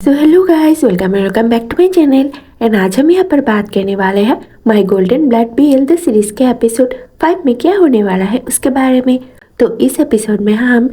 So hello guys, welcome back to my channel. And आज हम यहाँ पर बात करने वाले हैं my golden blood BL the series के एपिसोड 5 में क्या होने वाला है उसके बारे में। तो इस एपिसोड में हम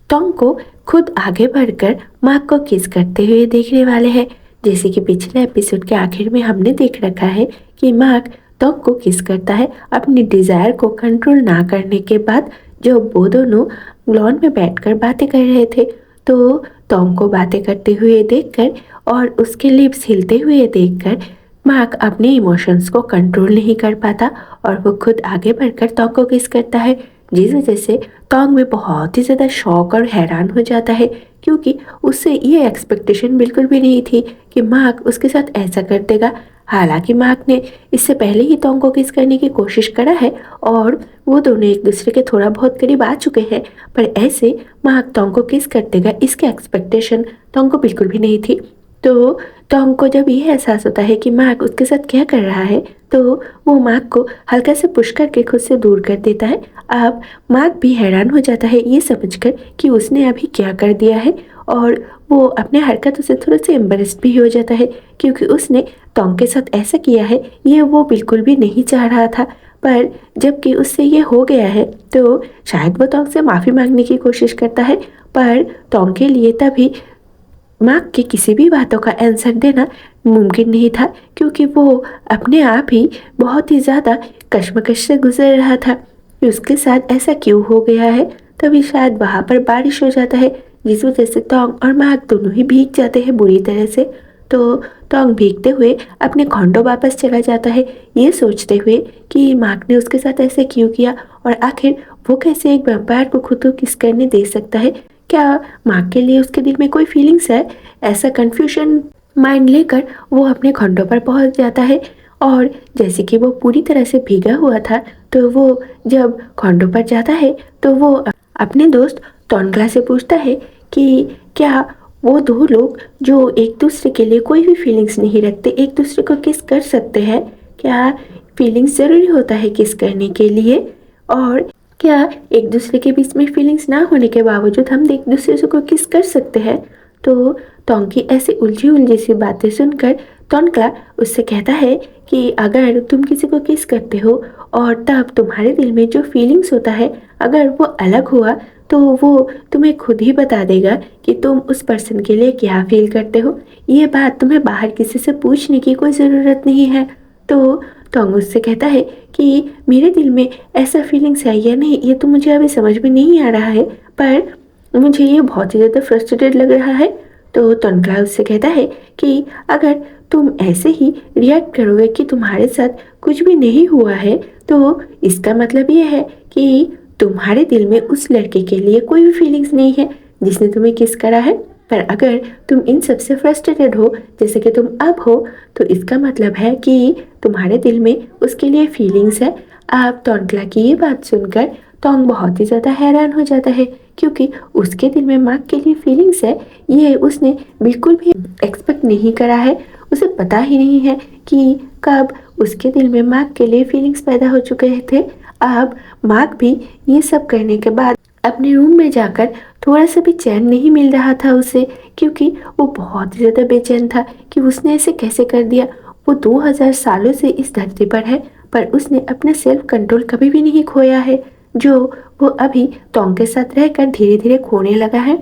टॉम को खुद आगे बढ़कर मार्क को किस करते हुए देखने वाले हैं। जैसे कि पिछले एपिसोड के आखिर में हमने देख रखा है कि मार्क टॉम को किस करता है अपनी डिजायर को कंट्रोल ना करने के बाद, जब वो दोनों लॉन में बैठकर बातें कर रहे थे। तो टॉम को बातें करते हुए देखकर और उसके लिप्स हिलते हुए देखकर मार्क अपने इमोशंस को कंट्रोल नहीं कर पाता और वो खुद आगे बढ़कर टॉम को किस करता है, जिस वजह से टॉम में बहुत ही ज़्यादा शॉक और हैरान हो जाता है, क्योंकि उससे ये एक्सपेक्टेशन बिल्कुल भी नहीं थी कि मार्क उसके साथ ऐसा कर देगा। हालांकि मार्क ने इससे पहले ही टॉम को किस करने की कोशिश करा है और वो दोनों एक दूसरे के थोड़ा बहुत करीब आ चुके हैं, पर ऐसे मार्क टॉम को किस कर देगा इसके एक्सपेक्टेशन टॉम को बिल्कुल भी नहीं थी। तो टॉम को जब ये एहसास होता है कि मार्क उसके साथ क्या कर रहा है, तो वो मार्क को हल्का से पुश करके खुद से दूर कर देता है। अब मार्क भी हैरान हो जाता है ये समझकर कि उसने अभी क्या कर दिया है, और वो अपने हरकतों से थोड़ा सा एम्बरेस्ड भी हो जाता है, क्योंकि उसने टॉम के साथ ऐसा किया है ये वो बिल्कुल भी नहीं चाह रहा था। पर जबकि उससे ये हो गया है तो शायद वो टॉम से माफ़ी मांगने की कोशिश करता है, पर टॉम के लिए तभी मार्क की किसी भी बातों का आंसर देना मुमकिन नहीं था, क्योंकि वो अपने आप ही बहुत ही ज़्यादा कश्मकश से गुजर रहा था कि उसके साथ ऐसा क्यों हो गया है। तभी शायद वहाँ पर बारिश हो जाता है, जिस वजह से टॉम और मार्क दोनों ही भीग जाते हैं बुरी तरह से। तो टॉम भीगते हुए अपने कॉन्डो वापस चला जाता है, ये सोचते हुए कि मार्क ने उसके साथ ऐसे क्यों किया और आखिर वो कैसे एक वैम्पायर को खुद को किस करने दे सकता है। क्या मार्क के लिए उसके दिल में कोई फीलिंग्स है? ऐसा कन्फ्यूजन माइंड लेकर वो अपने खंडों पर पहुंच जाता है, और जैसे कि वो पूरी तरह से भीगा हुआ था तो वो जब खंडों पर जाता है तो वो अपने दोस्त टॉनग्ला से पूछता है कि क्या वो दो लोग जो एक दूसरे के लिए कोई भी फीलिंग्स नहीं रखते एक दूसरे को किस कर सकते हैं? क्या फीलिंग्स ज़रूरी होता है किस करने के लिए? और क्या एक दूसरे के बीच में फीलिंग्स ना होने के बावजूद हम एक दूसरे को किस कर सकते हैं? तो टॉम की ऐसी उलझी उलझी सी बातें सुनकर टॉनग्ला उससे कहता है कि अगर तुम किसी को किस करते हो और तब तुम्हारे दिल में जो फीलिंग्स होता है अगर वो अलग हुआ तो वो तुम्हें खुद ही बता देगा कि तुम उस पर्सन के लिए क्या फील करते हो। ये बात तुम्हें बाहर किसी से पूछने की कोई ज़रूरत नहीं है। तो टॉम उससे कहता है कि मेरे दिल में ऐसा फीलिंग्स है या नहीं ये तो मुझे अभी समझ में नहीं आ रहा है, पर मुझे ये बहुत ही ज़्यादा फ्रस्ट्रेटेड लग रहा है। तो टॉनग्ला उससे कहता है कि अगर तुम ऐसे ही रिएक्ट करोगे कि तुम्हारे साथ कुछ भी नहीं हुआ है तो इसका मतलब ये है कि तुम्हारे दिल में उस लड़के के लिए कोई भी फीलिंग्स नहीं है जिसने तुम्हें किस करा है। पर अगर तुम इन सब से फ्रस्ट्रेटेड हो जैसे कि तुम अब हो तो इसका मतलब है कि तुम्हारे दिल में उसके लिए फीलिंग्स है। आप टॉनग्ला की ये बात सुनकर टॉम बहुत ही ज़्यादा हैरान हो जाता है, क्योंकि उसके दिल में मार्क के लिए फीलिंग्स है ये उसने बिल्कुल भी एक्सपेक्ट नहीं करा है। उसे पता ही नहीं है कि कब उसके दिल में मार्क के लिए फीलिंग्स पैदा हो चुके थे। अब मार्क भी ये सब करने के बाद अपने रूम में जाकर थोड़ा सा भी चैन नहीं मिल रहा था उसे, क्योंकि वो बहुत ही ज़्यादा बेचैन था कि उसने ऐसे कैसे कर दिया। वो 2000 सालों से इस धरती पर है, पर उसने अपना सेल्फ कंट्रोल कभी भी नहीं खोया है, जो वो अभी टॉम के साथ रहकर धीरे धीरे खोने लगा है।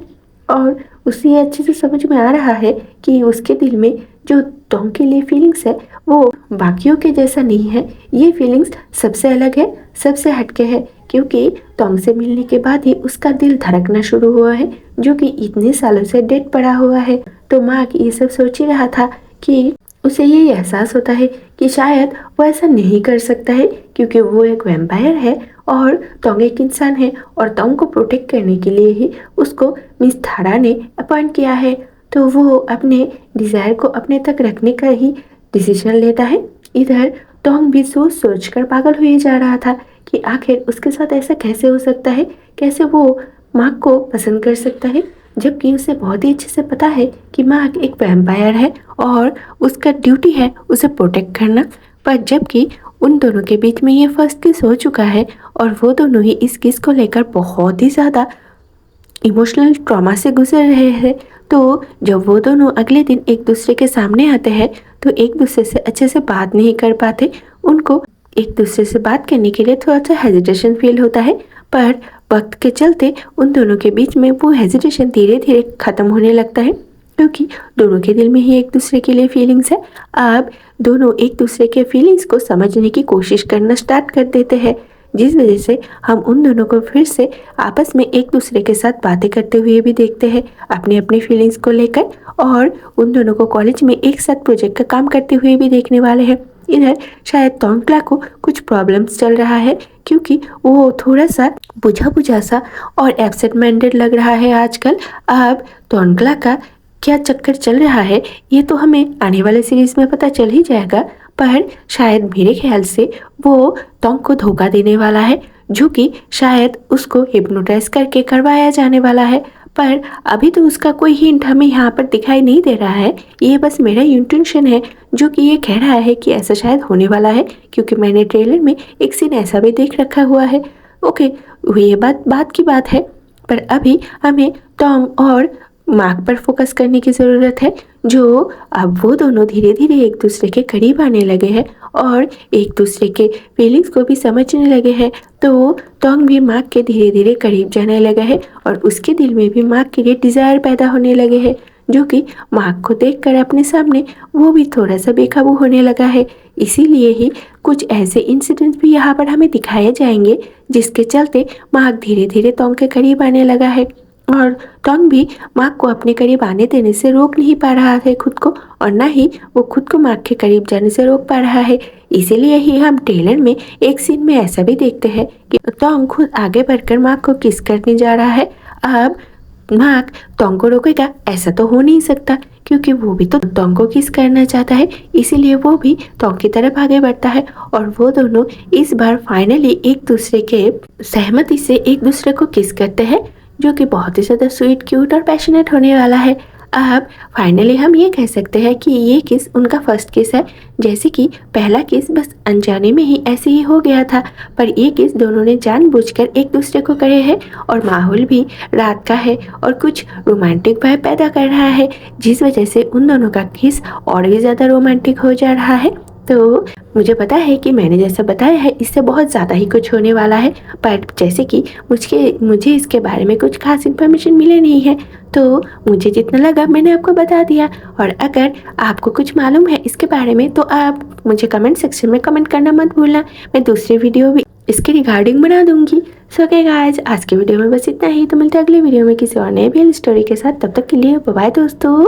और उसे ये अच्छे से समझ में आ रहा है कि उसके दिल में जो टॉम के लिए फीलिंग्स है वो बाकियों के जैसा नहीं है। ये फीलिंग्स सबसे अलग है, सबसे हटके है, क्योंकि टॉम से मिलने के बाद ही उसका दिल धड़कना शुरू हुआ है, जो कि इतने सालों से डेड पड़ा हुआ है। तो मार्क ये सब सोच ही रहा था कि उसे ये एहसास होता है कि शायद वो ऐसा नहीं कर सकता है, क्योंकि वो एक वैम्पायर है और टॉम एक इंसान है, और टॉम को प्रोटेक्ट करने के लिए ही उसको मिस थारा ने अपॉइंट किया है। तो वो अपने डिज़ायर को अपने तक रखने का ही डिसीजन लेता है। इधर टॉम भी सोच सोच कर पागल हुए जा रहा था कि आखिर उसके साथ ऐसा कैसे हो सकता है, कैसे वो मार्क को पसंद कर सकता है, जबकि उसे बहुत ही अच्छे से पता है कि मार्क एक वैम्पायर है और उसका ड्यूटी है उसे प्रोटेक्ट करना। पर जबकि उन दोनों के बीच में ये फर्स्ट किस हो चुका है और वो दोनों ही इस किस को लेकर बहुत ही ज़्यादा इमोशनल ट्रॉमा से गुजर रहे हैं, तो जब वो दोनों अगले दिन एक दूसरे के सामने आते हैं तो एक दूसरे से अच्छे से बात नहीं कर पाते। उनको एक दूसरे से बात करने के लिए थोड़ा सा हेजिटेशन फील होता है, पर वक्त के चलते उन दोनों के बीच में वो हेजिटेशन धीरे धीरे ख़त्म होने लगता है, क्योंकि दोनों के दिल में ही एक दूसरे के लिए फीलिंग्स है। अब दोनों एक दूसरे के फीलिंग्स को समझने की कोशिश करना स्टार्ट कर देते हैं, जिस वजह से हम उन दोनों को फिर से आपस में एक दूसरे के साथ बातें करते हुए भी देखते हैं अपनी अपनी फीलिंग्स को लेकर, और उन दोनों को कॉलेज में एक साथ प्रोजेक्ट का काम करते हुए भी देखने वाले हैं। इधर शायद तोंगक्ला को कुछ प्रॉब्लम्स चल रहा है, क्योंकि वो थोड़ा सा बुझा सा और एब्सेंट माइंडेड लग रहा है आजकल। अब तोंगक्ला का क्या चक्कर चल रहा है ये तो हमें आने वाले सीरीज में पता चल ही जाएगा, पर शायद मेरे ख्याल से वो तोंग को धोखा देने वाला है, जो कि शायद उसको हिप्नोटाइज करके करवाया जाने वाला है। पर अभी तो उसका कोई हिंट हमें यहाँ पर दिखाई नहीं दे रहा है। ये बस मेरा इंट्यूशन है जो कि ये कह रहा है कि ऐसा शायद होने वाला है, क्योंकि मैंने ट्रेलर में एक सीन ऐसा भी देख रखा हुआ है। ओके, ये बात की बात है, पर अभी हमें तोंग और मार्क पर फोकस करने की ज़रूरत है, जो अब वो दोनों धीरे धीरे एक दूसरे के करीब आने लगे हैं और एक दूसरे के फीलिंग्स को भी समझने लगे हैं। तो तोंग भी मार्क के धीरे धीरे करीब जाने लगा है और उसके दिल में भी मार्क के लिए डिज़ायर पैदा होने लगे हैं, जो कि मार्क को देखकर अपने सामने वो भी थोड़ा सा बेकाबू होने लगा है। इसीलिए ही कुछ ऐसे इंसिडेंट्स भी यहाँ पर हमें दिखाए जाएंगे जिसके चलते मार्क धीरे धीरे तोंग के करीब आने लगा है, और तोंग भी मार्क को अपने करीब आने देने से रोक नहीं पा रहा है खुद को, और ना ही वो खुद को मार्क के करीब जाने से रोक पा रहा है। इसीलिए ही हम ट्रेलर में एक सीन में ऐसा भी देखते हैं कि तोंग खुद आगे बढ़कर मार्क को किस करने जा रहा है। अब मार्क तोंग को रोकेगा ऐसा तो हो नहीं सकता, क्योंकि वो भी तो तोंग को किस करना चाहता है। इसीलिए वो भी तोंग की तरफ आगे बढ़ता है और वो दोनों इस बार फाइनली एक दूसरे के सहमति से एक दूसरे को किस करते हैं, जो कि बहुत ही ज़्यादा स्वीट, क्यूट और पैशनेट होने वाला है। अब फाइनली हम ये कह सकते हैं कि ये किस उनका फर्स्ट किस है। जैसे कि पहला किस बस अनजाने में ही ऐसे ही हो गया था, पर ये किस दोनों ने जानबूझकर एक दूसरे को करे हैं, और माहौल भी रात का है और कुछ रोमांटिक वाइब पैदा कर रहा है, जिस वजह से उन दोनों का किस और भी ज़्यादा रोमांटिक हो जा रहा है। तो मुझे पता है कि मैंने जैसा बताया है इससे बहुत ज़्यादा ही कुछ होने वाला है, पर जैसे कि मुझे इसके बारे में कुछ खास इन्फॉर्मेशन मिले नहीं है, तो मुझे जितना लगा मैंने आपको बता दिया। और अगर आपको कुछ मालूम है इसके बारे में तो आप मुझे कमेंट सेक्शन में कमेंट करना मत भूलना, मैं दूसरी वीडियो भी इसके रिगार्डिंग बना दूंगी। सो ओके गाइस, आज के वीडियो में बस इतना ही। तो मिलते हैं अगली वीडियो में किसी और नए भी स्टोरी के साथ। तब तक के लिए बाय बाय दोस्तों।